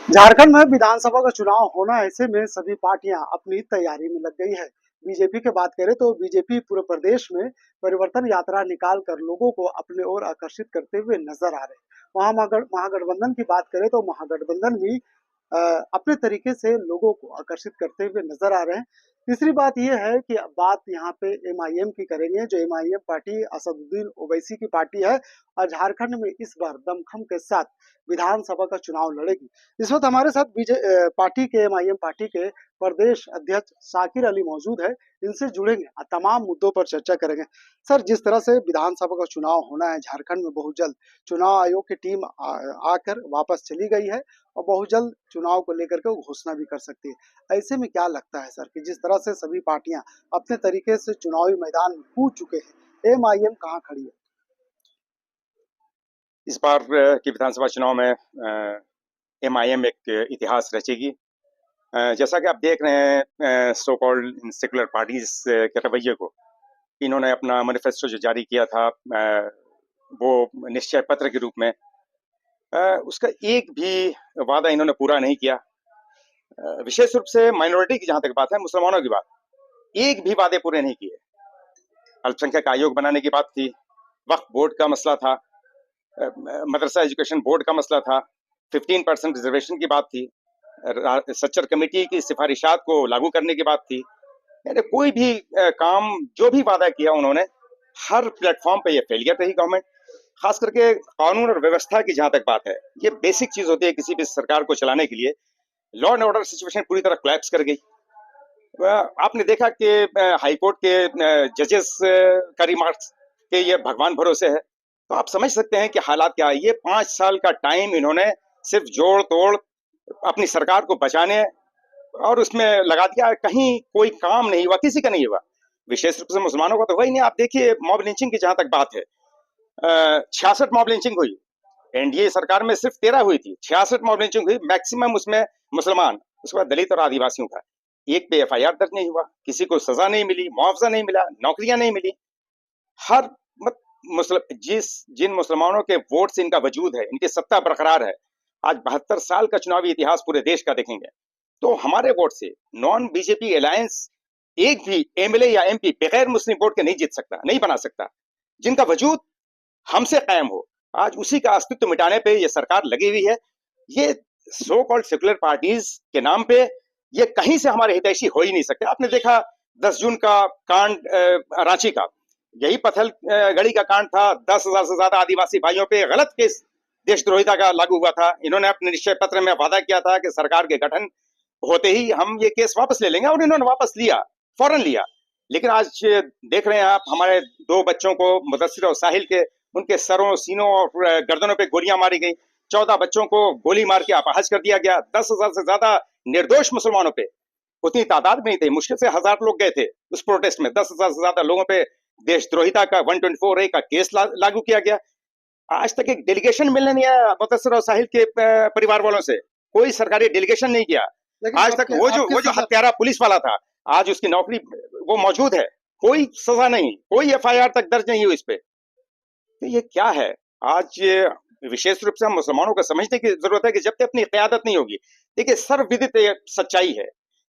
झारखंड में विधानसभा का चुनाव होना, ऐसे में सभी पार्टियां अपनी तैयारी में लग गई है। बीजेपी की बात करें तो बीजेपी पूरे प्रदेश में परिवर्तन यात्रा निकाल कर लोगों को अपने ओर आकर्षित करते हुए नजर आ रहे हैं। वहां महागठबंधन की बात करें तो महागठबंधन भी अ, अपने तरीके से लोगों को आकर्षित करते हुए नजर आ रहे हैं। तीसरी बात यह है कि बात यहाँ पे एमआईएम की करेंगे, जो एमआईएम पार्टी असदुद्दीन ओवैसी की पार्टी है और झारखंड में इस बार दमखम के साथ विधानसभा का चुनाव लड़ेगी। इस वक्त हमारे साथ पार्टी के एमआईएम पार्टी के प्रदेश अध्यक्ष शाकिर अली मौजूद है। इनसे जुड़ेंगे और तमाम मुद्दों पर चर्चा करेंगे। सर, जिस तरह से विधानसभा का चुनाव होना है झारखंड में, बहुत जल्द चुनाव आयोग की टीम आकर वापस चली गई है और बहुत जल्द चुनाव को लेकर के वो घोषणा भी कर सकती है। ऐसे में क्या लगता है सर कि जिस तरह से सभी पार्टियां अपने तरीके से चुनावी मैदान में कूद चुके हैं, एमआईएम कहाँ खड़ी है? इस बार के विधानसभा चुनाव में एमआईएम एक इतिहास रचेगी। जैसा कि आप देख रहे हैं सो कॉल्ड सेकुलर पार्टीज के रवैये को, इन्होंने अपना मैनिफेस्टो जो जारी किया था वो निश्चय पत्र के रूप में, उसका एक भी वादा इन्होंने पूरा नहीं किया। विशेष रूप से माइनॉरिटी की जहां तक बात है, मुसलमानों की बात, एक भी वादे पूरे नहीं किए। अल्पसंख्यक आयोग बनाने की बात थी, वक्फ बोर्ड का मसला था, मदरसा एजुकेशन बोर्ड का मसला था, 15% रिजर्वेशन की बात थी, सच्चर कमेटी की सिफारिशात को लागू करने की बात थी। यानी कोई भी काम जो भी वादा किया उन्होंने, हर प्लेटफॉर्म पे ये फेलियर रही गवर्नमेंट। खास करके कानून और व्यवस्था की जहां तक बात है, ये बेसिक चीज होती है किसी भी सरकार को चलाने के लिए। लॉ एंड ऑर्डर सिचुएशन पूरी तरह कोलैप्स कर गई। आपने देखा कि हाईकोर्ट के जजेस का रिमार्क्स कि ये भगवान भरोसे है, तो आप समझ सकते हैं कि हालात क्या है। ये 5 साल का टाइम इन्होंने सिर्फ जोड़ तोड़ अपनी सरकार को बचाने और उसमें लगा दिया, कहीं कोई काम नहीं हुआ, किसी का नहीं हुआ। विशेष रूप से मुसलमानों का तो हुआ ही नहीं। आप देखिए मॉब लिंचिंग की जहां तक बात है, 66 मॉब लिंचिंग हुई। एनडीए सरकार में सिर्फ 13 हुई थी, 66 मॉब लिंचिंग हुई, मैक्सिमम उसमें मुसलमान, उसके बाद दलित और आदिवासियों का। एक पे एफआईआर दर्ज नहीं हुआ, किसी को सजा नहीं मिली, मुआवजा नहीं मिला, नौकरियां नहीं मिली। हर मत मुस्लिम जिस जिन मुसलमानों के वोट से इनका वजूद है, इनकी सत्ता बरकरार है। आज 72 साल का चुनावी इतिहास पूरे देश का देखेंगे तो हमारे वोट से नॉन बीजेपी अलायंस एक भी एमएलए या एमपी बगैर मुस्लिम वोट के नहीं जीत सकता, नहीं बना सकता, जिनका वजूद हमसे कायम हो। आज उसी का अस्तित्व मिटाने पे ये सरकार लगी हुई है। ये सो कॉल्ड सेकुलर पार्टीज के नाम पे ये कहीं से हमारे हितैषी हो ही नहीं सकते। आपने देखा 10 जून का कांड, रांची का, यही पथल गड़ी का कांड था। 10,000 से ज्यादा आदिवासी भाइयों पे गलत केस देशद्रोहिता का लागू हुआ था। इन्होंने अपने निश्चय पत्र में वादा किया था कि सरकार के गठन होते ही हम ये केस वापस ले लेंगे, और इन्होंने वापस लिया, फौरन लिया। लेकिन आज देख रहे हैं आप, हमारे 2 बच्चों को, मुदस्सिर और साहिल के, उनके सरों, सीनों और गर्दनों पे गोलियां मारी गई। 14 बच्चों को गोली मार के अपहज कर दिया गया। 10,000 से ज्यादा निर्दोष मुसलमानों पे, उतनी तादाद में नहीं थे, मुश्किल से 1,000 लोग गए थे उस प्रोटेस्ट में। 10,000 से ज्यादा लोगों पे देशद्रोहिता का 124A का केस लागू किया गया। आज तक एक डेलीगेशन मिलने नहीं आया मुदस्सिर और साहिल के परिवार वालों से, कोई सरकारी डेलीगेशन नहीं किया। लेकिन आज तक आपके आपके वो जो सजा हत्यारा पुलिस वाला था, आज उसकी नौकरी वो मौजूद है, कोई सजा नहीं, कोई एफआईआर तक दर्ज नहीं हुई इस पे। तो ये क्या है? आज ये विशेष रूप से हम मुसलमानों को समझने की जरूरत है कि जब तक अपनी क्यादत नहीं होगी, देखिए सर्वविदित सच्चाई है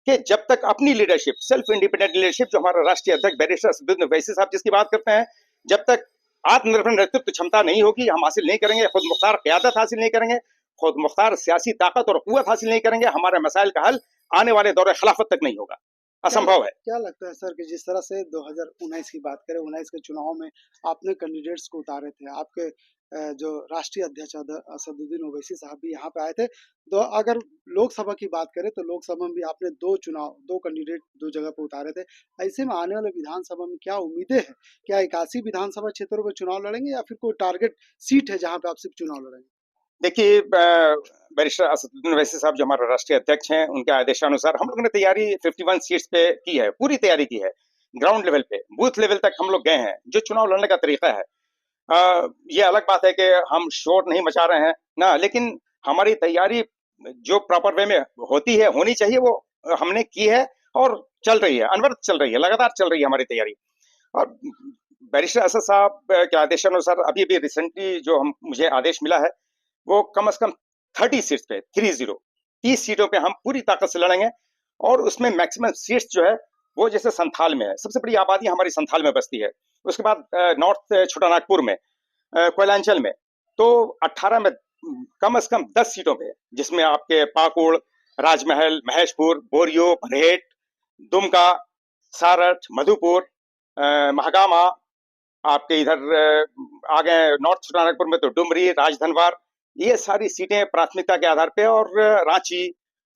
कि जब तक अपनी लीडरशिप, सेल्फ इंडिपेंडेंट लीडरशिप, जो हमारा राष्ट्रीय अध्यक्ष बैरिस्टर असदुद्दीन ओवैसी साहब जिसकी बात करते हैं, जब तक आत्मनिर्भर नेतृत्व क्षमता नहीं होगी, हम हासिल नहीं करेंगे, खुद मुख्तार क्यादत हासिल नहीं करेंगे, खुद मुख्तार सियासी ताकत और कुवत हासिल नहीं करेंगे, हमारे मसाइल का हल आने वाले दौरे खिलाफत तक नहीं होगा, क्या असंभव है। क्या लगता है सर कि जिस तरह से 2019 की बात करें, 19 के चुनाव में आपने कैंडिडेट्स को उतारे थे, आपके जो राष्ट्रीय अध्यक्ष असदुद्दीन ओवैसी साहब भी यहाँ पे आए थे। तो अगर लोकसभा की बात करें तो लोकसभा में भी आपने दो कैंडिडेट दो जगह पे उतारे थे। ऐसे में आने वाले विधानसभा में क्या उम्मीदें हैं? क्या 81 विधानसभा क्षेत्रों में चुनाव लड़ेंगे या फिर कोई टारगेट सीट है जहाँ पे आप सिर्फ चुनाव लड़ेंगे? देखिए बैरिस्टर असदुद्दीन ओवैसी साहब जो हमारे राष्ट्रीय अध्यक्ष हैं, उनके आदेशानुसार हम लोगों ने तैयारी 51 सीट्स पे की है, पूरी तैयारी की है। ग्राउंड लेवल पे, बूथ लेवल तक हम लोग गए हैं। जो चुनाव लड़ने का तरीका है, ये अलग बात है कि हम शोर नहीं मचा रहे हैं ना, लेकिन हमारी तैयारी जो प्रॉपर वे में होती है, होनी चाहिए, वो हमने की है और चल रही है, अनवरत चल रही है, लगातार चल रही है हमारी तैयारी। और बैरिस्टर असद साहब के आदेशानुसार अभी भी रिसेंटली जो हम मुझे आदेश मिला है, वो कम से कम 30 सीट्स पे, 30, 30 सीटों पे हम पूरी ताकत से लड़ेंगे और उसमें मैक्सिमम सीट्स जो है वो जैसे संथाल में है, सबसे बड़ी आबादी हमारी संथाल में बसती है। उसके बाद नॉर्थ छोटानागपुर में, कोयलांचल में, तो 18 में कम से कम 10 सीटों पे, जिसमें आपके पाकुड़, राजमहल, महेशपुर, बोरियो, भरेट, दुमका, सारठ, मधुपुर, महागामा, आपके इधर आ गए नॉर्थ छोटानागपुर में तो डुमरी, राजधनवार, ये सारी सीटें प्राथमिकता के आधार पे, और रांची,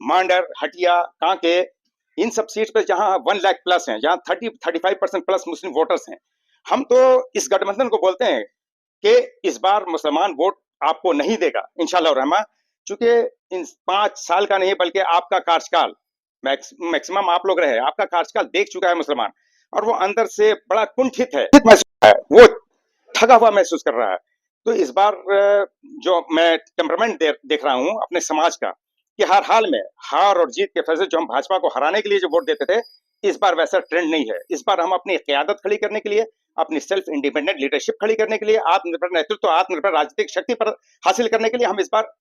मांडर, हटिया, कांके, इन सब सीट पे जहां 1 लाख प्लस हैं, जहां 35% प्लस मुस्लिम वोटर्स हैं, हम तो इस गठबंधन को बोलते हैं कि इस बार मुसलमान वोट आपको नहीं देगा इंशाल्लाह रहमान, चूंकि इन 5 साल का नहीं बल्कि आपका कार्यकाल मैक्सिमम आप लोग रहे, आपका कार्यकाल देख चुका है मुसलमान, और वो अंदर से बड़ा कुंठित है, वो ठगा हुआ महसूस कर रहा है। तो इस बार जो मैं टेम्परामेंट देख रहा हूं अपने समाज का, कि हर हाल में हार और जीत के फैसले, जो हम भाजपा को हराने के लिए जो वोट देते थे, इस बार वैसा ट्रेंड नहीं है। इस बार हम अपनी क़यादत खड़ी करने के लिए, अपनी सेल्फ इंडिपेंडेंट लीडरशिप खड़ी करने के लिए, आत्मनिर्भर नेतृत्व, आत्मनिर्भर राजनीतिक शक्ति पर हासिल करने के लिए हम इस बार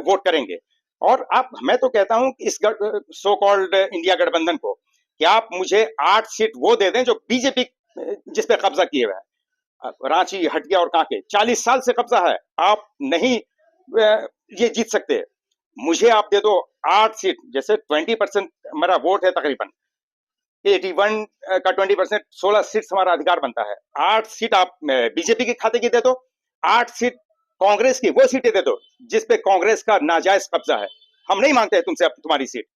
वोट करेंगे। और आप, मैं तो कहता हूं कि इस सो कॉल्ड इंडिया गठबंधन को, कि आप मुझे 8 सीट वो दे दें जो बीजेपी जिस पे कब्जा किए हुए है, रांची, हटिया और कांके 40 साल से कब्जा है, आप नहीं ये जीत सकते। मुझे आप दे दो 8 सीट, जैसे 20% मेरा वोट है, तकरीबन 81 का 20%, 16 सीट हमारा अधिकार बनता है। 8 सीट आप बीजेपी के खाते की दे दो, 8 सीट कांग्रेस की वो सीटें दे दो जिस पे कांग्रेस का नाजायज कब्जा है। हम नहीं मांगते तुमसे अब तुम्हारी सीट।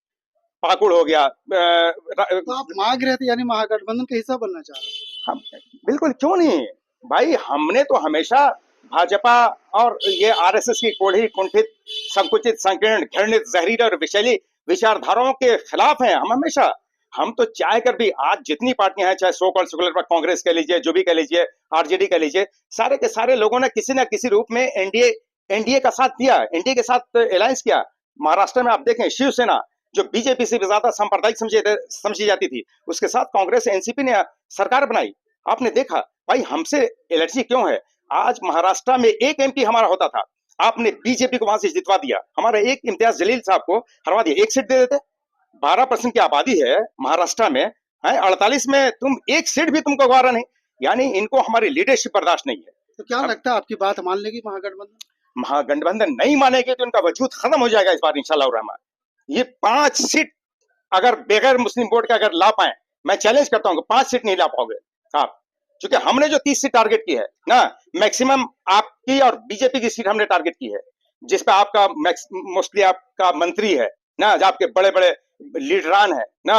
पाकुड़ हो गया, तो आप मांग रहे थे, यानी महागठबंधन का हिस्सा बनना चाह रहे हैं? हम बिल्कुल, क्यों नहीं भाई, हमने तो हमेशा भाजपा और ये आरएसएस की कोढ़ी, कुंठित, संकुचित, संकीर्ण, घृणित, जहरीली और विषैली विचारधाराओं के खिलाफ हैं। हम हमेशा, हम तो चाह कर भी, आज जितनी पार्टियां हैं, चाहे सो कॉल्ड सेकुलर, कांग्रेस कह लीजिए, जो भी कह लीजिए, आरजेडी कह लीजिए, सारे के सारे लोगों ने किसी न किसी रूप में एनडीए का साथ दिया, एनडीए के साथ अलायंस किया। महाराष्ट्र में आप देखें, शिवसेना जो बीजेपी से भी ज्यादा सांप्रदायिक समझी जाती थी, उसके साथ कांग्रेस, एनसीपी ने सरकार बनाई। आपने देखा भाई, हमसे एलर्जी क्यों है? आज महाराष्ट्र में एक एमपी हमारा होता था, आपने बीजेपी को वहां से जितवा दिया। हमारे एक इम्तियाज जलील साहब को हरवा दिया, एक सीट दे देते। 12% की आबादी है महाराष्ट्र में, है 48 में तुम एक सीट भी तुमको गवारा नहीं, यानी इनको हमारी लीडरशिप बर्दाश्त नहीं है। तो क्या लगता है, आपकी बात मान लेगी महागठबंधन? महागठबंधन नहीं मानेगी तो इनका वजूद खत्म हो जाएगा इस बार इंशाल्लाह रहमान। ये 5 सीट अगर बगैर मुस्लिम वोट के अगर ला पाए, मैं चैलेंज करता हूँ कि 5 सीट नहीं ला पाओगे आप, क्योंकि हमने जो 30 सीट टारगेट की है ना, मैक्सिमम आपकी और बीजेपी की सीट हमने टारगेट की है, जिस पे आपका मोस्टली आपका मंत्री है ना, जो आपके बड़े बड़े लीडरान है ना,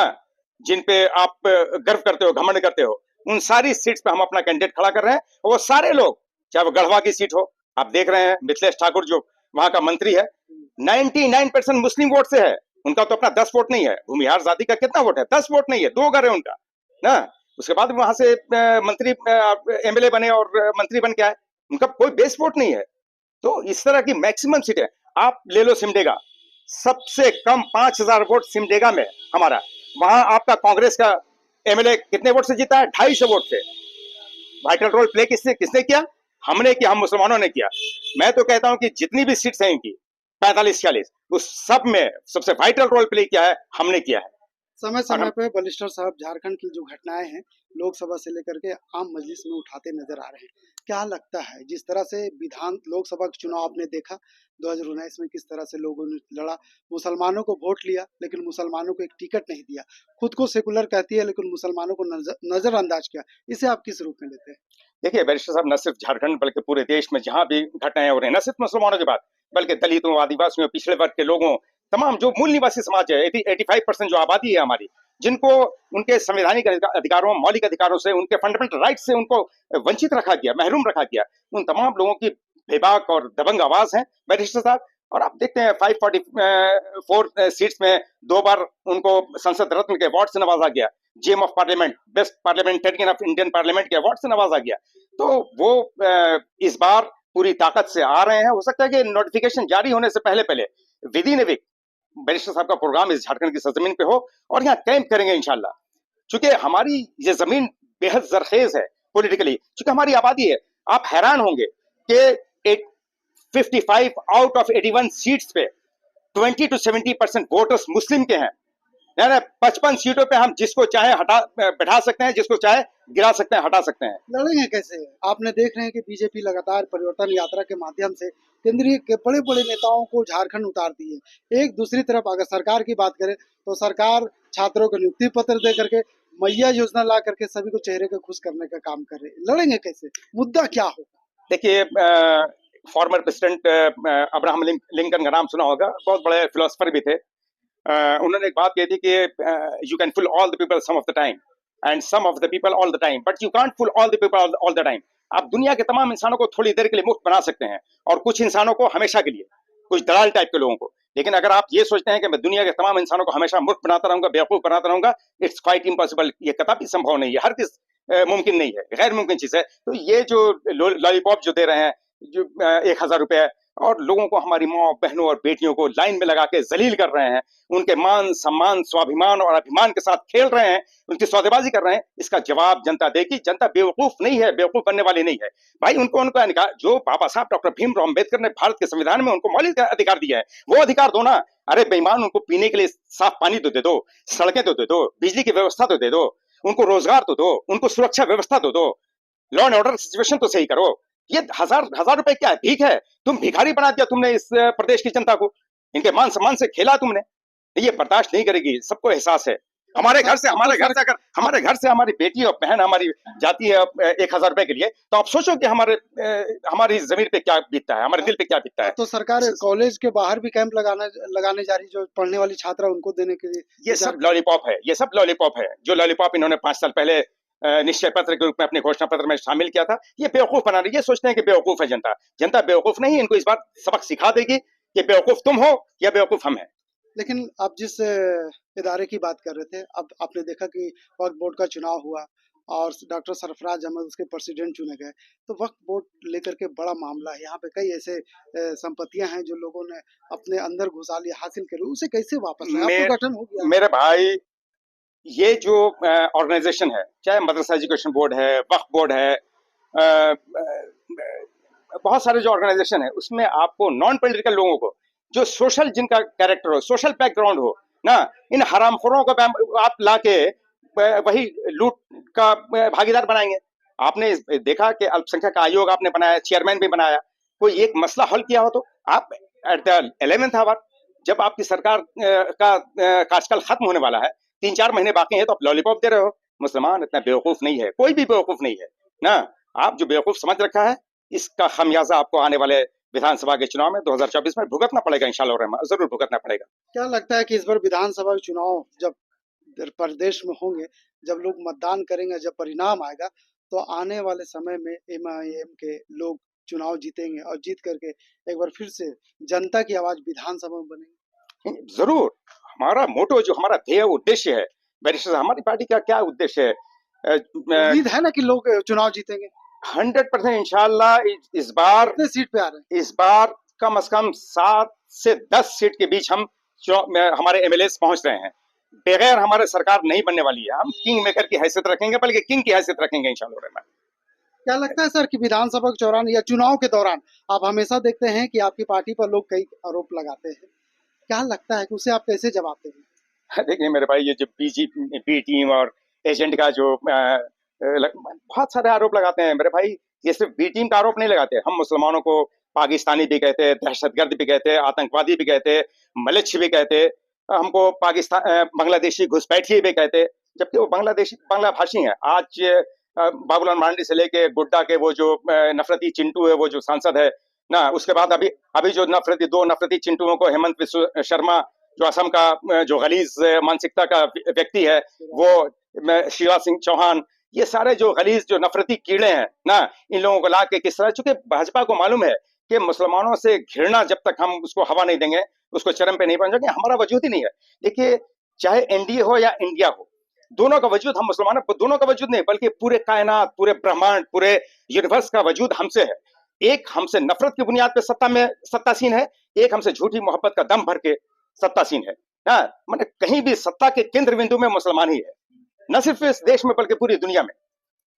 जिन पे आप गर्व करते हो, घमंड करते हो, उन सारी सीट्स पे हम अपना कैंडिडेट खड़ा कर रहे हैं। और वो सारे लोग, चाहे वो गढ़वा की सीट हो, आप देख रहे हैं मिथिलेश ठाकुर जो वहां का मंत्री है, 99% मुस्लिम वोट से है। उनका तो अपना 10 वोट नहीं है। भूमिहार जाति का कितना वोट है? 10 वोट नहीं है, 2 घर है उनका ना। उसके बाद वहां से मंत्री, एमएलए बने और मंत्री बन के आए, उनका कोई बेस वोट नहीं है। तो इस तरह की मैक्सिमम सीटें आप ले लो। सिमडेगा सबसे कम 5000 वोट सिमडेगा में हमारा, वहां आपका कांग्रेस का एमएलए कितने वोट से जीता है? 250 वोट से। वाइटल रोल प्ले किसने किया? हमने किया, हम मुसलमानों ने किया। मैं तो कहता हूं कि जितनी भी सीट्स हैं इनकी 45-46, उस सब में सबसे वाइटल रोल प्ले किया है, हमने किया है। समय समय पे बलिस्टर साहब झारखंड की जो घटनाएं हैं लोकसभा से लेकर के आम मजलिस में उठाते नजर आ रहे हैं। क्या लगता है, जिस तरह से लोकसभा के चुनाव आपने देखा 2019 में, किस तरह से लोगों ने लड़ा, मुसलमानों को वोट लिया लेकिन मुसलमानों को एक टिकट नहीं दिया, खुद को सेकुलर कहती है लेकिन मुसलमानों को नजरअंदाज किया, इसे आप किस रूप में लेते हैं? देखिए बैरिस्टर साहब, न सिर्फ झारखंड बल्कि पूरे देश में जहां भी घटनाएं हो रही हैं, न सिर्फ मुसलमानों की बात, बल्कि दलितों, आदिवासियों, पिछड़े वर्ग के लोगों, तमाम जो मूल निवासी समाज है, 85% जो आबादी है हमारी, जिनको उनके संवैधानिक अधिकारों, मौलिक अधिकारों से, उनके फंडामेंटल राइट से उनको वंचित रखा गया, महरूम रखा गया, उन तमाम लोगों की बेबाक और दबंग आवाज है बैरिस्टर साहब। और आप देखते हैं 544 सीट्स में 2 बार उनको संसद रत्न के अवार्ड से नवाजा गया, gem of parliament, best parliamentarian of Indian parliament के अवार्ड से नवाजा गया। तो वो इस बार पूरी ताकत से आ रहे हैं। हो सकता है कि नोटिफिकेशन जारी होने से पहले पहले within a week barrister साहब का प्रोग्राम इस झारखंड की सरजमीन पे हो और यहाँ कैंप करेंगे इंशाल्लाह। चूंकि हमारी ये जमीन बेहद जरखेज है पॉलिटिकली, चूंकि हमारी आबादी है। आप हैरान होंगे कि 55 आउट ऑफ 81 सीट्स पे 20 to 70% वोटर्स मुस्लिम के हैं। यानी 55 सीटों पे हम जिसको चाहे हटा बैठा सकते हैं, जिसको चाहे गिरा सकते हैं, हटा सकते हैं। लड़ेंगे कैसे? आपने देख रहे हैं कि बीजेपी लगातार परिवर्तन यात्रा के माध्यम से केंद्रीय के बड़े बड़े नेताओं को झारखंड उतार दिए। एक दूसरी तरफ अगर सरकार की बात करें तो सरकार छात्रों को नियुक्ति पत्र दे करके मैया योजना ला करके सभी को चेहरे को खुश करने का काम कर रही है। लड़ेंगे कैसे? मुद्दा क्या होगा? देखिए, फॉर्मर प्रेसिडेंट अब्राहम लिंकन का नाम सुना होगा, बहुत बड़े फिलोसफर भी थे। उन्होंने एक बात कही थी कि you can fool all the people some of the time and some of the people all the time, but you can't fool all the people all the time. आप दुनिया के तमाम इंसानों को थोड़ी देर के लिए मुफ्त बना सकते हैं और कुछ इंसानों को हमेशा के लिए, कुछ दलाल टाइप के लोगों को। लेकिन अगर आप ये सोचते हैं कि मैं दुनिया के तमाम इंसानों को हमेशा मुफ्त बनाता रहूंगा, बेवकूफ बनाता रहूंगा, इट्स क्वाइट इम्पॉसिबल। ये कदापि संभव नहीं है, हर किस मुमकिन नहीं है, गैर मुमकिन चीज है। तो ये जो लॉलीपॉप जो दे रहे हैं, जो 1,000 रुपए, और लोगों को, हमारी माँ बहनों और बेटियों को लाइन में लगा के जलील कर रहे हैं, उनके मान सम्मान स्वाभिमान और अभिमान के साथ खेल रहे हैं, उनकी सौदेबाजी कर रहे हैं, इसका जवाब जनता देगी। जनता बेवकूफ नहीं है, बेवकूफ बनने वाली नहीं है भाई। उनका अधिकार जो बाबा साहब डॉक्टर भीमराव अम्बेडकर ने भारत के संविधान में उनको मौलिक अधिकार दिया है, वो अधिकार दो ना। अरे बेईमान, उनको पीने के लिए साफ पानी तो दे दो, सड़कें तो दे दो, बिजली की व्यवस्था तो दे दो, उनको रोजगार तो दो, उनको सुरक्षा व्यवस्था तो दो, लॉ एंड ऑर्डर सिचुएशन तो सही करो। ये हजार रुपए क्या है? भीख है? तुम भिखारी बना दिया तुमने इस प्रदेश की जनता को, इनके मान सम्मान से खेला तुमने। ये बर्दाश्त नहीं करेगी, सबको एहसास है। हमारे घर से हमारी बेटी और बहन हमारी जाती है 1,000 रुपए के लिए, तो आप सोचो कि हमारी जमीन पे क्या बीतता है, हमारे दिल पे क्या बीतता है। तो सरकार कॉलेज के बाहर भी कैंप लगाने जा रही, जो पढ़ने वाली छात्रा उनको देने के लिए। ये सब लॉलीपॉप है, ये सब लॉलीपॉप है। जो लॉलीपॉप इन्होंने 5 साल पहले निश्चय पत्र के रूप में अपने घोषणा पत्र में शामिल किया था, ये बेवकूफ बना रही है। ये सोचते हैं कि बेवकूफ है जनता। जनता बेवकूफ नहीं, इनको इस बार सबक सिखा देगी कि बेवकूफ तुम हो या बेवकूफ हम हैं। लेकिन आप जिस इदारे की बात कर रहे थे, अब आपने देखा कि वक्फ बोर्ड का चुनाव हुआ और डॉक्टर सरफराज अहमद उसके प्रेसिडेंट चुने गए, तो वक्फ बोर्ड लेकर के बड़ा मामला है। यहाँ पे कई ऐसे संपत्तियां हैं जो लोगों ने अपने अंदर घुसा लिया, हासिल कर, उसे कैसे वापस लाए? अब तो गठन हो गया। मेरे भाई, ये जो ऑर्गेनाइजेशन है, चाहे मदरसा एजुकेशन बोर्ड है, वक्फ बोर्ड है, बहुत सारे जो ऑर्गेनाइजेशन है, उसमें आपको नॉन पॉलिटिकल लोगों को, जो सोशल, जिनका कैरेक्टर हो, सोशल बैकग्राउंड हो ना, इन हरामखोरों को आप लाके वही लूट का भागीदार बनाएंगे। आपने देखा कि अल्पसंख्यक आयोग आपने बनाया, चेयरमैन भी बनाया, कोई एक मसला हल किया हो? तो आप एट द 11th आवर, जब आपकी सरकार का कार्यकाल खत्म होने वाला है, 3-4 महीने बाकी हैं, तो आप लॉलीपॉप दे रहे हो। मुसलमान इतना बेवकूफ नहीं है, कोई भी बेवकूफ नहीं है ना। आप जो बेवकूफ समझ रखा है, इसका खमियाजा आपको आने वाले विधानसभा के चुनाव में 2024 में भुगतना पड़ेगा, इंशाल्लाह रहमान, जरूर भुगतना पड़ेगा। क्या लगता है कि इस बार विधानसभा के चुनाव जब प्रदेश में होंगे, जब लोग मतदान करेंगे, जब परिणाम आएगा, तो आने वाले समय में MIM के लोग चुनाव जीतेंगे और जीत करके एक बार फिर से जनता की आवाज विधानसभा में बनेगी? जरूर। हमारा मोटो, जो हमारा ध्येय उद्देश्य है, बैरिस्टर, हमारी पार्टी का क्या उद्देश्य है? उम्मीद है ना कि लोग चुनाव जीतेंगे 100% इंशाल्लाह। इस बार कितने सीट पे आ रहे हैं? इस बार कम से कम 7 से 10 सीट के बीच हम हमारे MLAs पहुंच रहे हैं। बगैर हमारे सरकार नहीं बनने वाली है। हम किंग मेकर की हैसियत रखेंगे, बल्कि किंग की हैसियत रखेंगे इंशाल्लाह रहमान। क्या लगता है सर कि विधानसभा के दौरान या चुनाव के दौरान आप हमेशा देखते हैं कि आपकी पार्टी पर लोग कई आरोप लगाते हैं, क्या लगता है कि उसे आप कैसे जवाब देंगे? देखिए मेरे भाई, ये जो बी टीम और एजेंट का जो बहुत सारे आरोप लगाते हैं मेरे भाई। ये सिर्फ बी टीम का आरोप नहीं लगाते, हम मुसलमानों को पाकिस्तानी भी कहते, दहशतगर्द भी कहते, आतंकवादी भी कहते, मलिच्छ भी कहते, हमको पाकिस्तान बांग्लादेशी घुसपैठिए भी कहते, जबकि वो बांग्ला भाषी हैं। आज बाबूलाल मांडी से लेके गुड्डा के वो जो नफरती चिंटू है, वो जो सांसद है ना, उसके बाद अभी जो दो नफरती चिंटुओं को, हेमंत विश्व शर्मा जो असम का जो गलीज मानसिकता का व्यक्ति है, वो शिवराज सिंह चौहान, ये सारे जो गलीज जो नफरती कीड़े हैं ना, इन लोगों को ला के किस तरह, चूंकि भाजपा को मालूम है कि मुसलमानों से घृणा जब तक हम उसको हवा नहीं देंगे, उसको चरम पे नहीं पहुंचेंगे, हमारा वजूद ही नहीं है। देखिए, चाहे एनडीए हो या इंडिया हो, दोनों का वजूद, हम मुसलमानों दोनों का वजूद नहीं, बल्कि पूरे कायनात, पूरे ब्रह्मांड, पूरे यूनिवर्स का वजूद हमसे है। एक हमसे नफरत की बुनियाद पे सत्तासीन है, एक हमसे झूठी मोहब्बत का दम भर के सत्तासीन है। मतलब कहीं भी सत्ता के केंद्र बिंदु में मुसलमान ही है, न सिर्फ इस देश में बल्कि पूरी दुनिया में।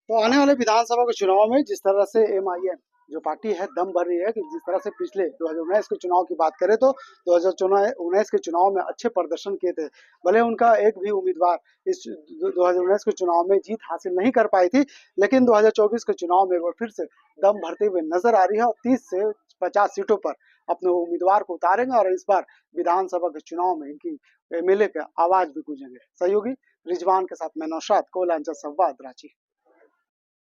तो आने वाले विधानसभा के चुनाव में जिस तरह से MIM जो पार्टी है दम भर रही है कि जिस तरह से पिछले 2019 के चुनाव की बात करें तो 2019 के चुनाव में अच्छे प्रदर्शन किए थे। भले उनका एक भी उम्मीदवार इस 2019 के चुनाव में जीत हासिल नहीं कर पाई थी, लेकिन 2024 के चुनाव में वो फिर से दम भरते हुए नजर आ रही है और 30 से 50 सीटों पर अपने उम्मीदवार को उतारेंगे और इस बार विधानसभा के चुनाव में इनकी एमएलए का आवाज भी गूंजेंगे। सहयोगी रिजवान के साथ मैं नौशाद, कोयलांचल संवाद, रांची।